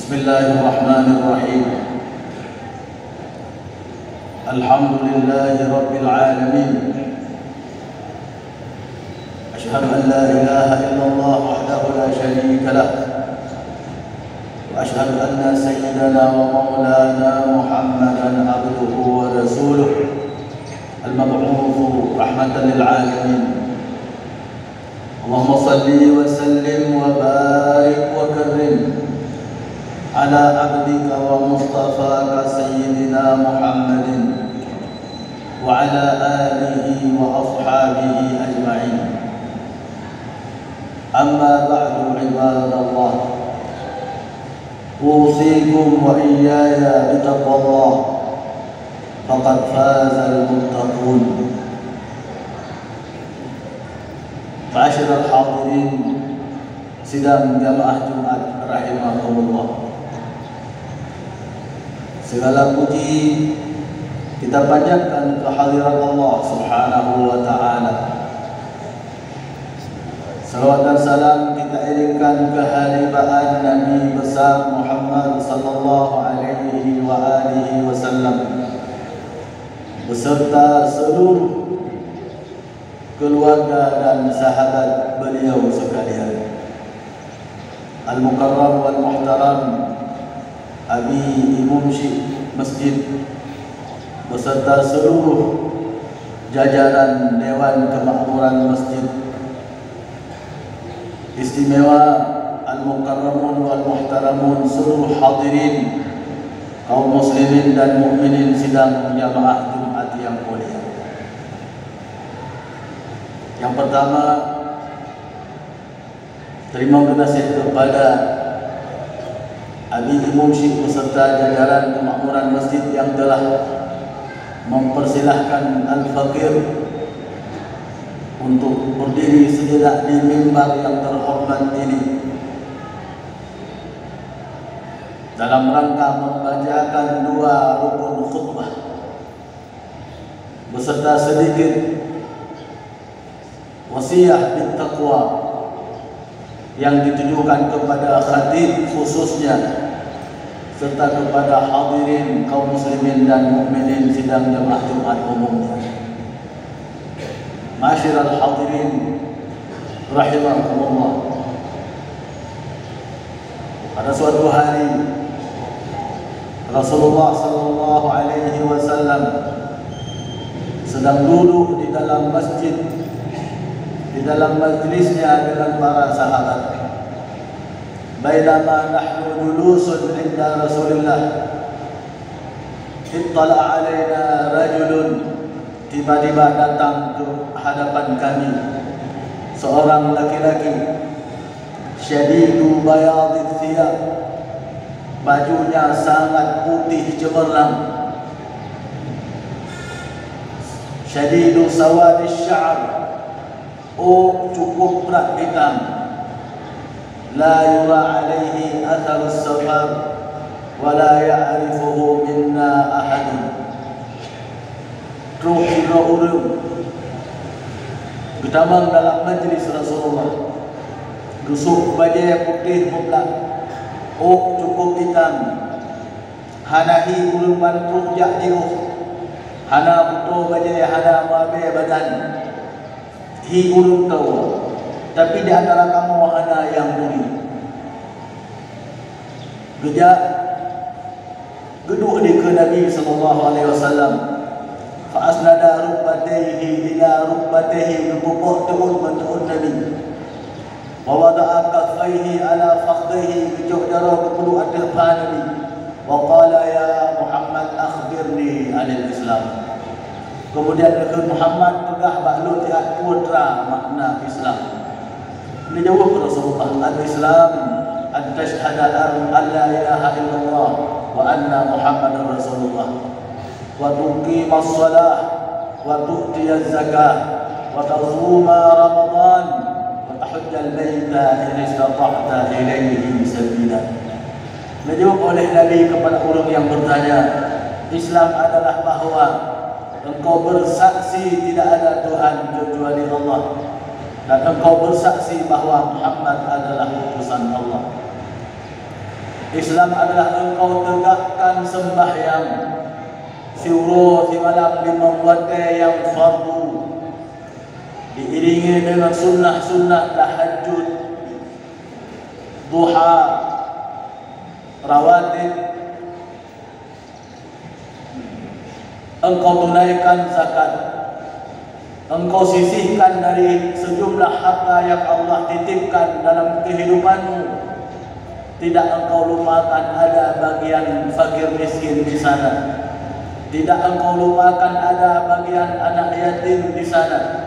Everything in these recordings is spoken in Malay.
Bismillahirrahmanirrahim. Alhamdulillahi rabbil alamin. Asyhadu an la ilaha illallah wahdahu la syarika lah. Wa asyhadu anna sayyidana wa maulana Muhammadan abduhu wa rasuluh al-mab'uth rahmatan lil alamin. Allahumma salli wa sallim wa barik wa karrim ala abdika wa mustafaka sayyidina Muhammadin wa ala alihi wa ashabihi ajma'in. Amma ba'du ibadallah, usikum wa iyaya bitaqwallah, faqad fazal muttaqun. Ma'asyiral hadirin sidang jamaah Jumat rahimakumullah. Segala puji kita panjatkan kehadirat Allah Subhanahu wa taala. Salawat dan salam kita iringkan kehalifaan Nabi besar Muhammad sallallahu alaihi wa alihi wasallam beserta seluruh keluarga dan sahabat beliau sekalian. Al-Mukarram wal Muhtaram Abi Imam Syekh Masjid beserta seluruh jajaran Dewan Kemakmuran Masjid, istimewa Al-Mukarramun wal Muhtaramun, seluruh hadirin kaum muslimin dan mukminin sidang jamaah Jumat yang mulia. Yang pertama, terima kasih kepada Abi Imam Syekh beserta jajaran kemakmuran masjid yang telah mempersilahkan Al-Fakir untuk berdiri sejenak di mimbar yang terhormat ini dalam rangka membacakan dua rukun khutbah beserta sedikit wasiat bittaqwa yang ditujukan kepada khatib khususnya serta kepada hadirin kaum muslimin dan mukminin sidang jemaah Jumat umumnya. Ma'asyiral hadirin rahimakumullah. Pada suatu hari Rasulullah sallallahu alaihi wasallam sedang duduk di dalam masjid, di dalam majlisnya dengan para sahabat. Bainama nahnu julusun 'inda Rasulillah, ittala 'alaina rajulun, tiba-tiba datang ke hadapan kami seorang laki-laki, syadidu bayadith thiyab, bajunya sangat putih cemerlang, syadidu sawadis sya'ar, cukup berat hitam, la yura alaihi atharus safar wa la ya'rifuhu minna ahadun. Terus kira urung bertamang dalam majlis Rasulullah, rusuk baju putih mutlak, cukup hitam, hanahi urung mantruk jak diuh, hana putu baju hana mabe badan, hi urung tahu, tapi di antara kamu hana yang buri. Gejak geduk di ke Nabi sallallahu alaihi wasallam, fa asnada rukbatayhi ila rukbatayhi, berpupuk turun menturun Nabi, wa wada'a kaffayhi ala fakhdayhi, kejuk darah berpuluh atas Nabi, wa qala ya Muhammad akhbirni anil Islam. Kemudian Nabi Muhammad pegah baklut ya putra makna Islam. Ini jawab Rasulullah, al-Islam an tashhada an la ilaha illallah wa anna Muhammadar Rasulullah, wa tuqimas shalah wa tu'tiyaz zakah wa tasuma Ramadan wa tahujjal baita in istata'ta ilaihi sabila. Dijawab oleh Nabi kepada orang yang bertanya, Islam adalah bahawa engkau bersaksi tidak ada Tuhan kecuali Allah, dan engkau bersaksi bahawa Muhammad adalah utusan Allah. Islam adalah engkau tegakkan sembahyang syuruh di malam 5 waktu yang fardu, diiringi dengan sunnah-sunnah tahajud, duha, rawatib. Engkau tunaikan zakat, engkau sisihkan dari sejumlah harta yang Allah titipkan dalam kehidupanmu. Tidak engkau lupakan ada bagian fakir miskin di sana. Tidak engkau lupakan ada bagian anak yatim di sana.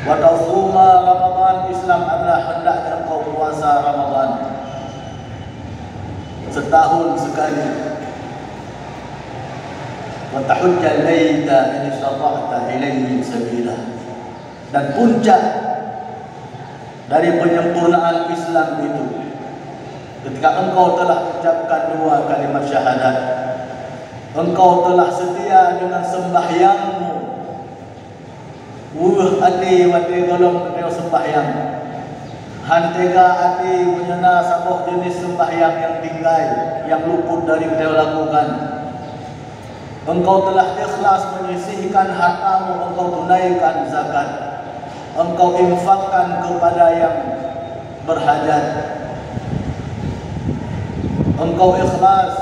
Wa tasuma Ramadan, Islam adalah hendaknya engkau puasa Ramadan setahun sekali. Wa tahujjal baita in istata'ta ilaihi sabila. Dan puncak dari penyempurnaan Islam itu ketika engkau telah ucapkan 2 kalimat syahadat, engkau telah setia dengan sembahyangmu. Ati wati golong kau sembahyang, hantega ati menyena sabuh jenis sembahyang yang tinggai, yang luput dari kau lakukan. Engkau telah ikhlas menyisihkan hartamu, engkau tunaikan zakat, engkau infakkan kepada yang berhajat, engkau ikhlas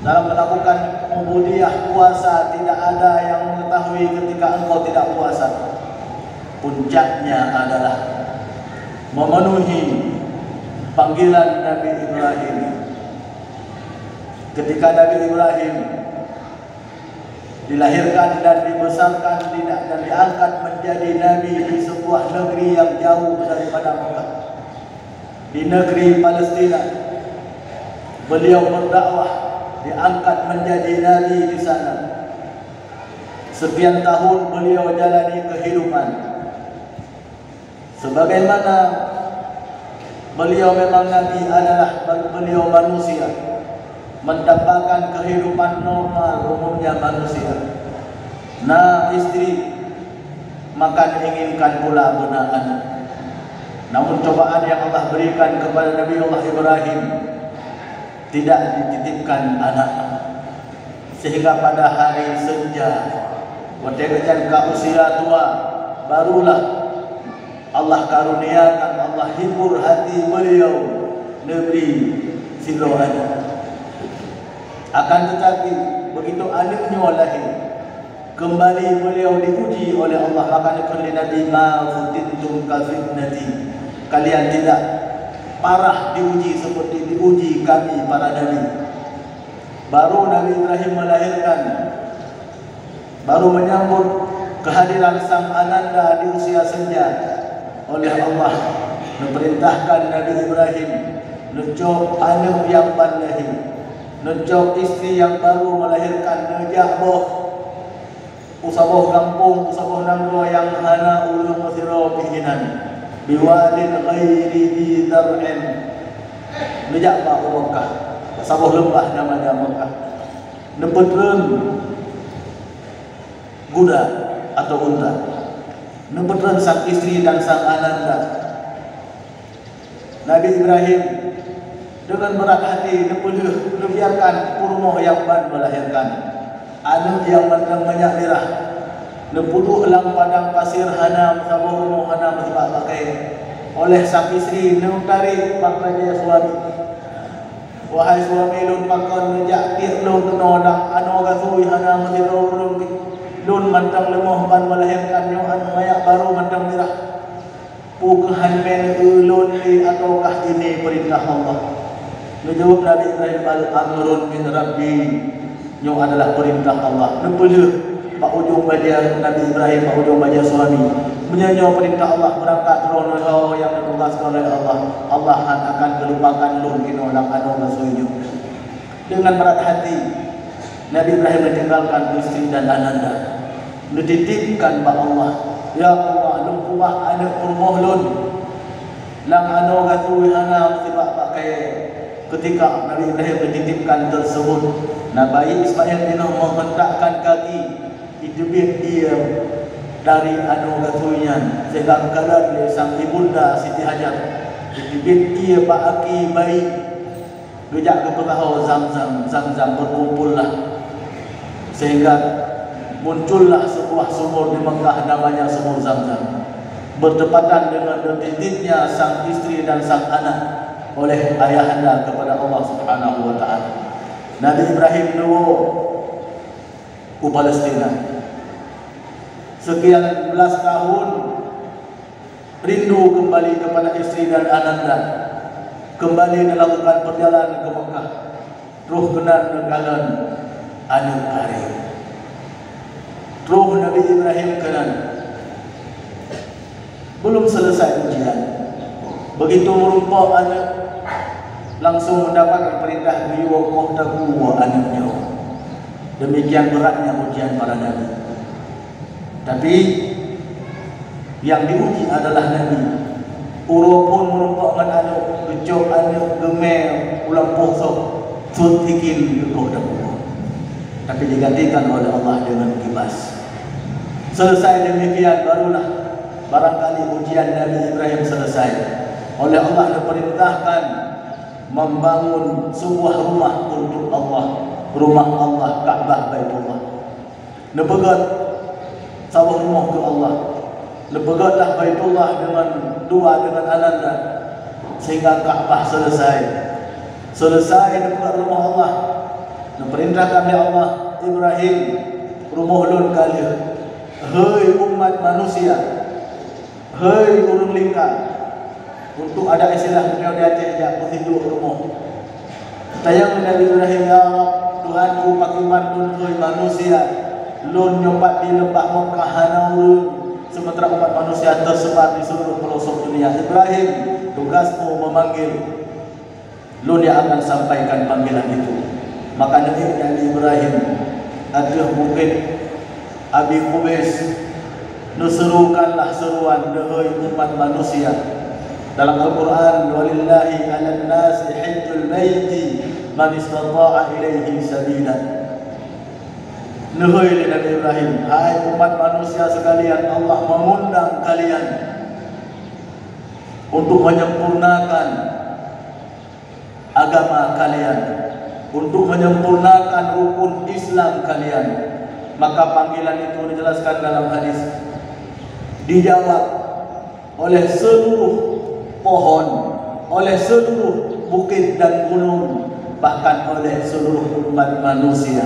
dalam melakukan ubudiyah puasa. Tidak ada yang mengetahui ketika engkau tidak puasa. Puncaknya adalah memenuhi panggilan Nabi Ibrahim. Ketika Nabi Ibrahim dilahirkan dan dibesarkan dan diangkat menjadi nabi di sebuah negeri yang jauh daripada Mekah, di negeri Palestina, beliau berdakwah, diangkat menjadi nabi di sana. Sekian tahun beliau jalani kehidupan sebagaimana beliau memang nabi adalah beliau manusia, mendapatkan kehidupan normal umumnya manusia. Nah, istri, maka diinginkan pula benak anak. Namun cobaan yang Allah berikan kepada Nabi Allah Ibrahim tidak dititipkan anak, sehingga pada hari senja, ketika usia tua, barulah Allah karuniakan, Allah hibur hati beliau Nabi Siloan. Akan tetapi begitu anaknya lahir, kembali beliau diuji oleh Allah. Maka dikatakan Nabi, ma futintum kafitnati, kalian tidak parah diuji seperti diuji kami para nabi. Baru Nabi Ibrahim melahirkan, baru menyambut kehadiran sang ananda di usia senja. Oleh Allah memerintahkan Nabi Ibrahim nejok anak yang baru lahir, nejok istri yang baru melahirkan, nejak boh usaboh kampung, usaboh nangro yang hana ulung masiro pihinan biwadin ghairi di dar'in, nejak ba Mekah, saboh lembah namanya Mekah, nepetreun kuda atau unta, nepetreun sang istri dan sang ananda. Nabi Ibrahim dengan berat hati membiarkan kurmo yang ban melahirkan, anu yang mandang banyak merah, nepuluh elang padang pasir hana saboh hana masibak pakai oleh sang istri nutari maknanya suami. Wahai suami, lun makan nejak tir lun kenodang anu gasui hana masiro lun mandang lemah ban melahirkan nyo anu mayak baru mandang merah. Pukahan men ulun li ataukah ini perintah Allah? Menjawab Nabi Ibrahim, al-amrun min Rabbi, nyo adalah perintah Allah. Nepuluh pak ujung baja Nabi Ibrahim, pak ujung baja suami menyanyo perintah Allah berangkat rono yang ditugaskan oleh Allah. Allah akan kelupakan lun kino lang ano masuyo. Dengan berat hati Nabi Ibrahim meninggalkan istri dan ananda, dititipkan pak Allah, ya Allah lumpuah anak kurmohlun lang ano gatuwi hana musibak pakai. Ketika Nabi Ibrahim dititipkan tersebut, Nabi Ismail bin menghentakkan kaki idubit dia dari anu gatuinya, sehingga kadang sang ibunda Siti Hajar Ibit ia baki baik gejak ke perahu Zam-Zam berkumpullah sehingga muncullah sebuah sumur di Mekah namanya sumur Zam-Zam, bertepatan dengan dititipnya sang istri dan sang anak oleh ayahanda kepada Allah Subhanahu wa taala. Nabi Ibrahim dulu ke Palestina sekian belas tahun, rindu kembali kepada istri dan anaknya, kembali melakukan perjalanan ke Mekah, roh kenan negalan anu karim. Roh Nabi Ibrahim kenan belum selesai ujian, begitu merumpah anak langsung mendapatkan perintah biwakoh takuwa anaknya. Demikian beratnya ujian para nabi. Tapi yang diuji adalah Nabi. Uro pun merupakan anak kecok, anak gemel, ulang posok, sutikin kekok dakwah. Tapi digantikan oleh Allah dengan kibas. Selesai demikian barulah barangkali ujian Nabi Ibrahim selesai. Oleh Allah diperintahkan membangun sebuah rumah untuk Allah, rumah Allah, Ka'bah Baitullah. Nepegat sebuah rumah ke Allah. Lepegatlah Baitullah dengan dua dengan ananda sehingga Ka'bah selesai. Selesai lepegat rumah Allah. Diperintahkan oleh Allah Ibrahim rumah lun kali. Hei umat manusia, hei urang lingkar. Untuk ada istilah beliau di Aceh jak hidup rumah. Tayang Nabi Ibrahim, ya Rabb, Tuhanku pakiman lun hei manusia. Lun nyobat di lembah Mekah hanaurun, sementara umat manusia tersebar di seluruh pelosok dunia. Ibrahim, tugasmu memanggil. Lun yang akan sampaikan panggilan itu. Maka Nabi Ibrahim ada bukit Abi Qubais, nuserukanlah seruan dahai umat manusia. Dalam Al-Quran, walillahi 'alan nasi hajjul baiti man istata'a ilaihi sabila. Nahai Nabi Ibrahim, hai umat manusia sekalian, Allah mengundang kalian untuk menyempurnakan agama kalian, untuk menyempurnakan rukun Islam kalian. Maka panggilan itu dijelaskan dalam hadis, dijawab oleh seluruh pohon, oleh seluruh bukit dan gunung, bahkan oleh seluruh umat manusia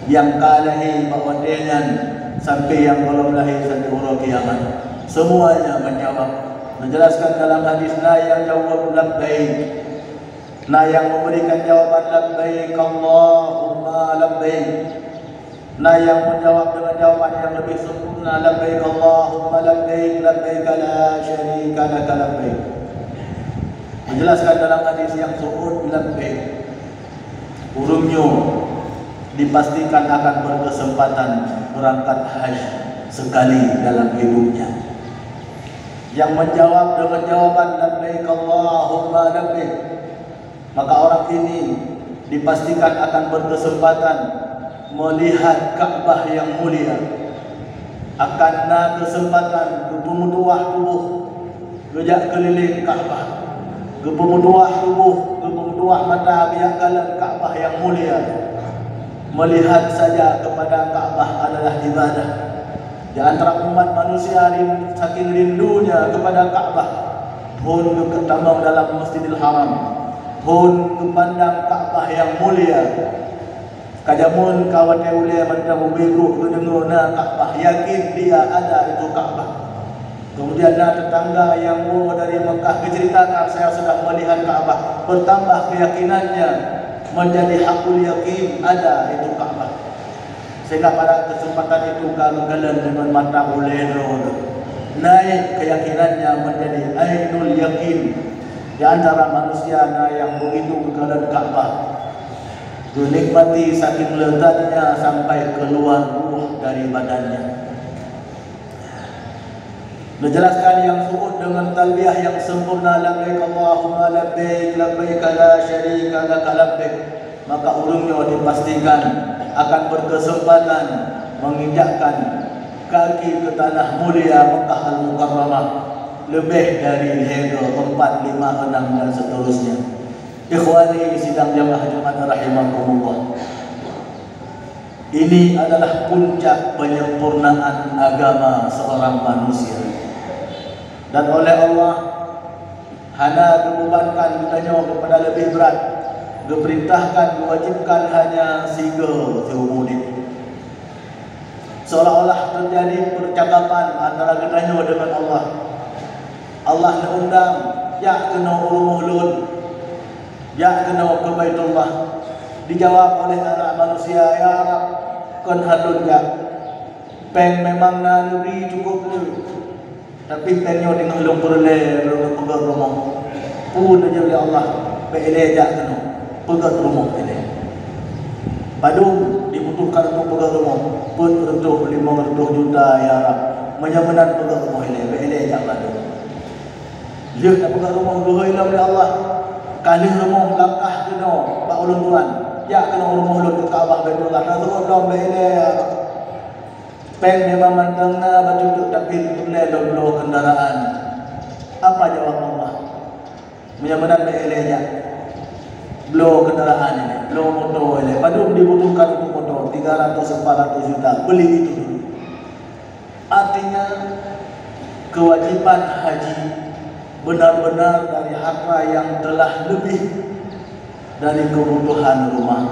yang kalahi bawa dengan sampai yang belum lahir sampai huruf kiamat. Semuanya menjawab. Menjelaskan dalam hadis, la yang jawab labbaik, la yang memberikan jawaban labbaik Allahumma labbaik, la yang menjawab dengan jawaban yang lebih sempurna, labbaik Allahumma labbaik, labbaik la syarika lak labbaik. Menjelaskan dalam hadis yang suhud labbaik, urungnya dipastikan akan berkesempatan berangkat haji sekali dalam hidupnya. Yang menjawab dengan jawaban labbaik Allahumma labbaik, maka orang ini dipastikan akan berkesempatan melihat Ka'bah yang mulia. Akan ada kesempatan kepemuduah tubuh gejak keliling Ka'bah, kepemuduah tubuh, kepemuduah mata biakalan Ka'bah yang mulia. Melihat saja kepada Ka'bah adalah ibadah. Di antara umat manusia saking rindunya kepada Ka'bah, pun ketambang dalam Masjidil Haram, pun kepandang Ka'bah yang mulia. Kajamun kawan ulia macam begitu kedengarna Ka'bah, yakin dia ada itu Ka'bah. Kemudian ada tetangga yang dari Mekah diceritakan, saya sudah melihat Ka'bah, bertambah keyakinannya menjadi hakul yakin ada itu Ka'bah. Sehingga pada kesempatan itu kalau kalian dengan mata ulero naik keyakinannya menjadi ainul yakin. Di antara manusia yang begitu kekalian Ka'bah, dinikmati saking lezatnya sampai keluar ruh dari badannya. Menjelaskan yang suhud dengan talbiyah yang sempurna, labbaik Allahumma labbaik, labbaik la syarika lak labbaik. Maka urungnya dipastikan akan berkesempatan menginjakkan kaki ke tanah mulia Mekah Al-Mukarramah. lebih dari 3, 4, 5, 6 dan seterusnya. Ikhwani sidang jamaah Jumat rahimakumullah. Ini adalah puncak penyempurnaan agama seorang manusia. Dan oleh Allah hana dibebankan ditanya kepada lebih berat, diperintahkan, diwajibkan hanya 3 seumur hidup. Seolah-olah terjadi percakapan antara kitanya dengan Allah. Allah nak undang, ya kena rumah lun, ya kena ke Baitullah. Dijawab oleh anak manusia, ya Rab, kan halun ya. Peng memang naluri cukup lu. Tapi penyo dengan halung perle, pegat rumah. Pun aja oleh Allah, beile jak kena pegat rumah ini. Padung dibutuhkan untuk pegat rumah. Pun untuk 500 juta ya Rab. Menyamanan pegat rumah ini, beile jak padung. Dia nak pegat rumah dua ilam oleh Allah. Kali rumah langkah kena pak ulun tuan. Ya kena rumah ulun ke Kaabah Baitullah. Nak turun dom beile ya Rab. Peng memang mandangna batu tapi boleh lo kendaraan. Apa jawab Allah? Menyamanan beile jak. Blow kendaraan ini, blow motor ini. Padahal dibutuhkan untuk motor 300-400 juta. Beli itu dulu. Artinya kewajiban haji benar-benar dari harta yang telah lebih dari kebutuhan rumah,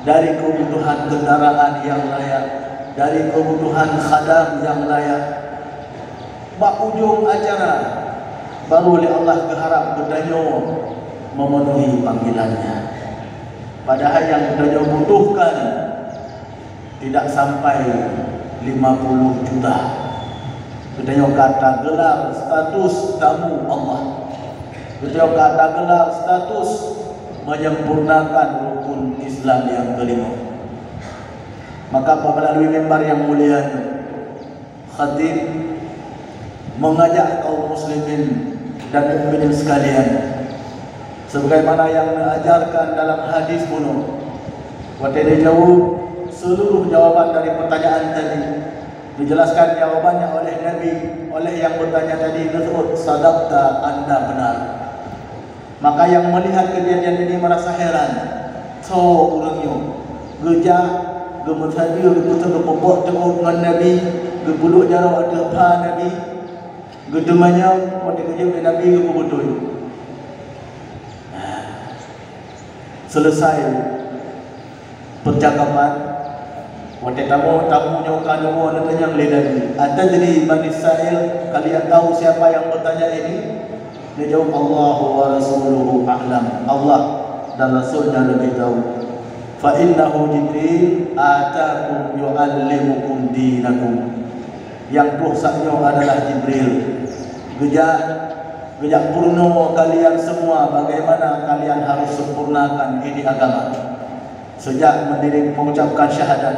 dari kebutuhan kendaraan yang layak, dari kebutuhan khadam yang layak. Bak ujung acara baru oleh Allah keharap berdanyo memenuhi panggilannya. Padahal yang kita butuhkan tidak sampai 50 juta. Kita kata gelar status tamu Allah. Kita kata gelar status menyempurnakan rukun Islam yang kelima. Maka melalui mimbar yang mulia, khatib mengajak kaum muslimin dan mukminin sekalian, sebagaimana yang diajarkan dalam hadis bunuh. Waktu dia jawab seluruh jawaban dari pertanyaan tadi, dijelaskan jawabannya oleh Nabi, oleh yang bertanya tadi tersebut, sadaqta, anda benar. Maka yang melihat kejadian ini merasa heran. So orangnya gejak, gemesabi, geputar kepopok tengok dengan Nabi, gepuluk jarang ada apa Nabi, gedemanya waktu kejadian Nabi geputul. Selesai percakapan, waktu tamu nyokan nyokan tanya oleh Nabi, anda jadi Bani Israil, kalian tahu siapa yang bertanya ini? Dia jawab, Allah wa rasuluhu a'lam. Allah dan Rasulnya lebih tahu. Fa innahu Jibril atakum yu'allimukum dinakum. Yang pursanya adalah Jibril. Gejak purno kalian semua, bagaimana kalian harus sempurnakan ini agama. Sejak mendidik mengucapkan syahadat,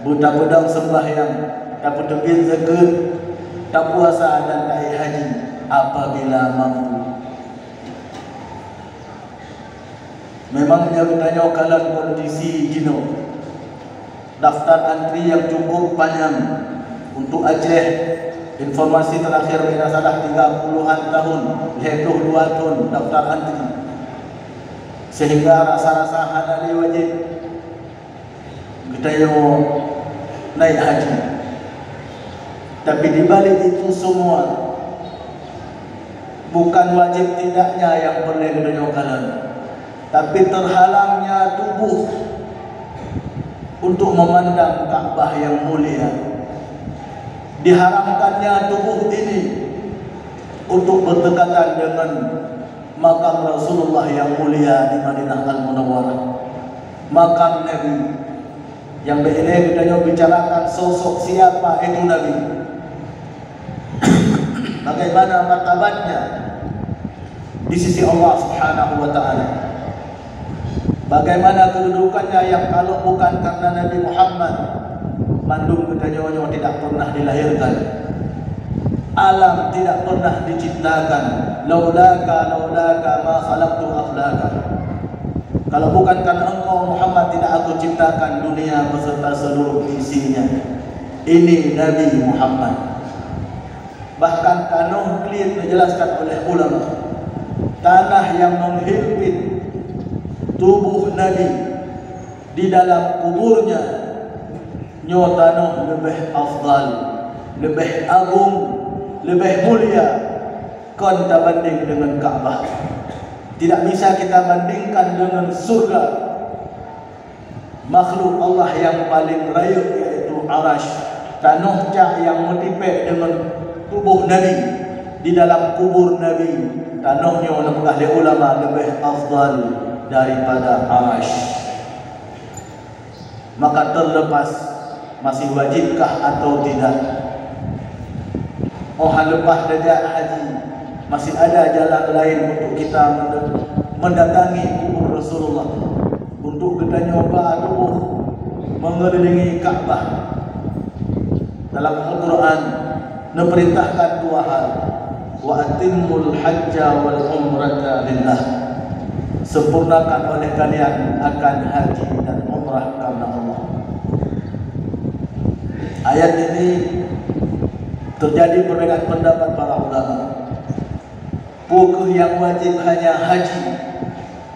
buta pedang sembahyang, tak pedegin zakat, tak puasa dan tak haji apabila mampu. Memangnya bertanya kalian kondisi jino, daftar antri yang cukup panjang. Untuk Aceh, informasi terakhir bila salah 30-an tahun, yaitu 2 tahun daftar antri, sehingga rasa-rasa hadali wajib kita yang naik haji. Tapi di balik itu semua, bukan wajib tidaknya yang perlu ditunjukkan, tapi terhalangnya tubuh untuk memandang Ka'bah yang mulia. Diharamkannya tubuh ini untuk berdekatan dengan makam Rasulullah yang mulia di Madinah Al-Munawwarah, makam Nabi. Yang begini kita bicarakan sosok siapa itu Nabi, bagaimana martabatnya di sisi Allah Subhanahu wa taala, bagaimana kedudukannya yang kalau bukan karena Nabi Muhammad, mandung kita nyonya tidak pernah dilahirkan, alam tidak pernah diciptakan. Laulaka ma khalaqtu aflaka. Kalau bukan karena engkau Muhammad, tidak aku ciptakan dunia beserta seluruh isinya. Ini Nabi Muhammad. Bahkan tanah clear dijelaskan oleh ulama, tanah yang menghimpit tubuh Nabi di dalam kuburnya, nyo tanah lebih afdal, lebih agung, lebih mulia kon banding dengan Ka'bah. Tidak bisa kita bandingkan dengan surga, makhluk Allah yang paling rayup yaitu Arash. Tanah cah yang menipek dengan tubuh Nabi di dalam kubur Nabi, tanahnya oleh ahli ulama lebih afdal daripada Arash. Maka terlepas masih wajibkah atau tidak, lepas dajak haji masih ada jalan lain untuk kita mendatangi kubur Rasulullah, untuk kita nyoba tubuh mengelilingi Ka'bah. Dalam Al-Quran diperintahkan dua hal, wa atimmul hajja wal umrata lillah, sempurnakan oleh kalian akan haji dan umrah karena Allah. Ayat ini terjadi perbedaan pendapat para ulama. Bukan yang wajib hanya haji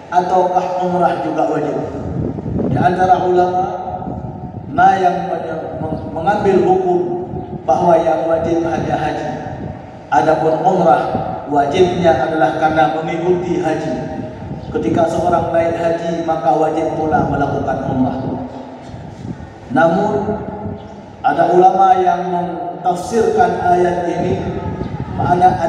ataukah umrah juga wajib? Di antara ulama yang mengambil hukum bahwa yang wajib hanya haji, adapun umrah wajibnya adalah karena mengikuti haji. Ketika seorang naik haji maka wajib pula melakukan umrah. Namun ada ulama yang mentafsirkan ayat ini makna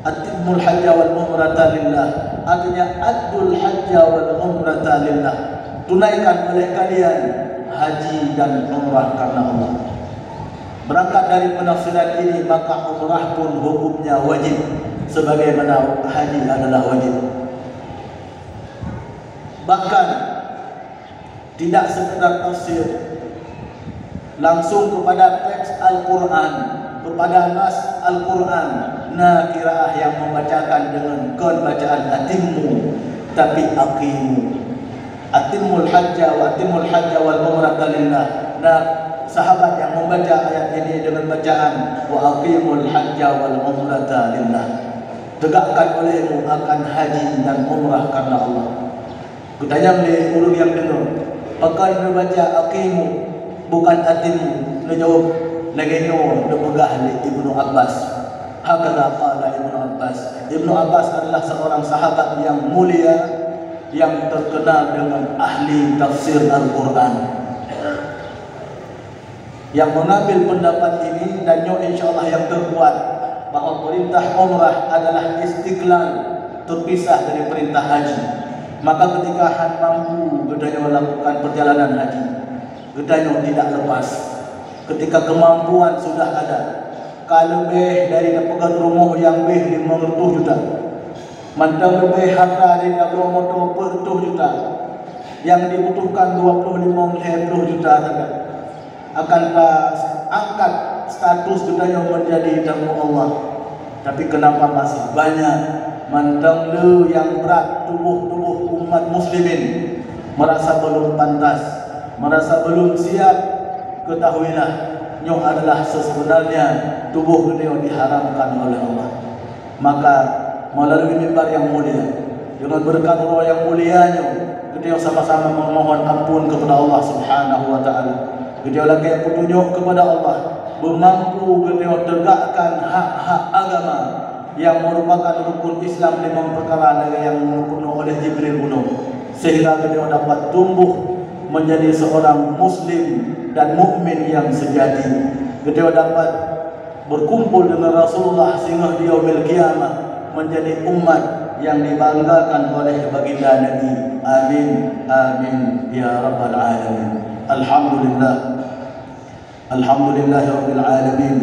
atimmul hajja wal umrata lillah, artinya addul hajja wal umrata lillah, tunaikan oleh kalian haji dan umrah karena Allah. Berangkat dari penafsiran ini maka umrah pun hukumnya wajib sebagaimana haji adalah wajib. Bahkan tidak sekedar tafsir, langsung kepada teks Al-Quran, kepada nas Al-Quran, qiraah yang membacakan dengan kon bacaan atimmu, tapi aqimu. Atimmul hajja wal umrata lillah. Sahabat yang membaca ayat ini dengan bacaan wa aqimul hajja wal umrata lillah, tegakkan olehmu akan haji dan umrah karena Allah. Kutanya oleh ulun yang dengar, pakai membaca aqimu bukan atimmu, menjawab negeno depegah oleh Ibnu Abbas. Hakala qala Ibnu Abbas. Ibnu Abbas adalah seorang sahabat yang mulia yang terkenal dengan ahli tafsir Al-Quran, yang mengambil pendapat ini dan insyaallah yang terkuat bahawa perintah umrah adalah istiqlal, terpisah dari perintah haji. Maka ketika hak mampu gedanya melakukan perjalanan haji, gedanya tidak lepas. Ketika kemampuan sudah ada, kalau lebih dari pegang rumah yang lebih 500 juta, mantap lebih harta dari dalam motor per 100 juta, yang dibutuhkan 25-30 juta saja, akan angkat status gedanya menjadi tamu Allah. Tapi kenapa masih banyak mandang lu yang berat tubuh umat muslimin merasa belum pantas, merasa belum siap? Ketahuilah, nyo adalah sebenarnya tubuh beliau diharamkan oleh Allah. Maka melalui mimbar yang mulia, dengan berkat roh yang mulianya, beliau sama-sama memohon ampun kepada Allah Subhanahu wa taala. Beliau lagi petunjuk kepada Allah, bermampu beliau tegakkan hak-hak agama yang merupakan rukun Islam 5 perkara yang dipenuhi oleh Jibril bunuh, sehingga beliau dapat tumbuh menjadi seorang muslim dan mukmin yang sejati. Beliau dapat berkumpul dengan Rasulullah sehingga di yaumil qiyamah menjadi umat yang dibanggakan oleh baginda Nabi. Amin amin ya rabbal alamin. Alhamdulillahirabbil alamin.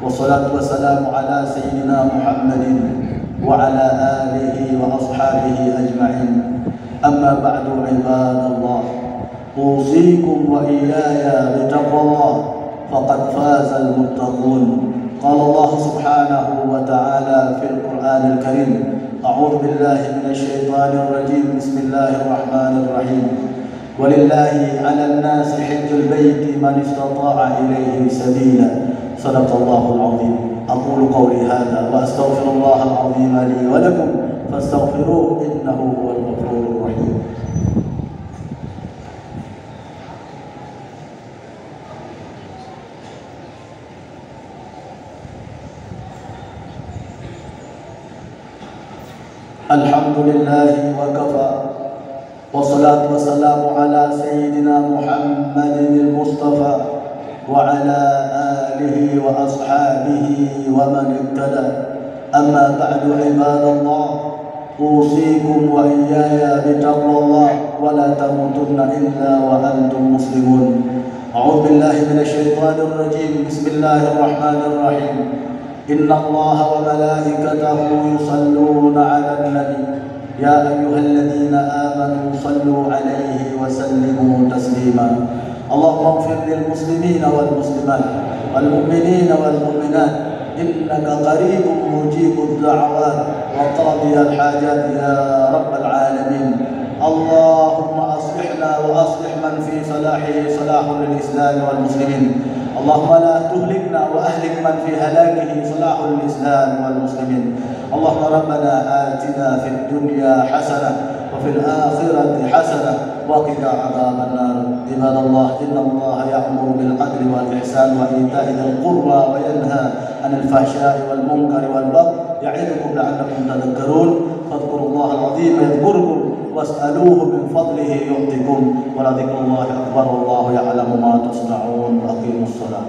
Wassalatu wassalamu ala sayyidina Muhammadin wa ala alihi wa ashabihi ajma'in. Amma ba'du ibadallah, أوصيكم وإياي بتقوى الله فقد فاز المتقون. قال الله سبحانه وتعالى في القرآن الكريم: أعوذ بالله من الشيطان الرجيم. بسم الله الرحمن الرحيم. ولله على الناس حج البيت من استطاع إليه سبيلا. Sadaqallahul azim. Aqulu qawli hadza wa astaghfirullahal azim li wa lakum fastaghfiruhu innahu huwal ghafurur rahim. Alhamdulillahi wa kafa. Wassalatu wassalamu ala sayyidina Muhammadin al-Mustafa wa ala alihi wa ashabihi wa man ihtada. Amma ba'du ibadallah, usikum wa iyaya bitaqwallah wa la tamutunna illa wa antum muslimun. A'udzu billahi minasy syaithanir rajim. Bismillahirrahmanirrahim. Inna Allaha wa malaikatahu yusalluna 'alan nabi. Ya ayyuhalladzina amanu sallu 'alaihi wa sallimu taslima. Allahumma ighfir lil muslimina wal muslimat wal mu'minina wal mu'minat innaka qaribun mujibud da'awat wa qadiyal hajat ya rabbal alamin. Allahumma aslihna wa aslih man fi salahihi salahul islam wal muslimin. Allahumma la tuhlikna wa ahlik man fi halakihi salahul islam wal muslimin. Allahumma rabbana atina fid dunya hasanah wa fil akhirati hasanah wa qina adzaban nar. Ibadallah, innallaha ya'muru bil adli wal ihsan wa ita'i dzil qurba wa yanha 'anil fahsya'i wal munkari wal baghi ya'idukum la'allakum tadhakkarun. Fadhkurullahal 'azim yadhkurkum was'aluhu min fadlihi yu'tikum wa la dzikrullahi akbar wallahu ya'lamu ma tasna'un. Aqimus shalah.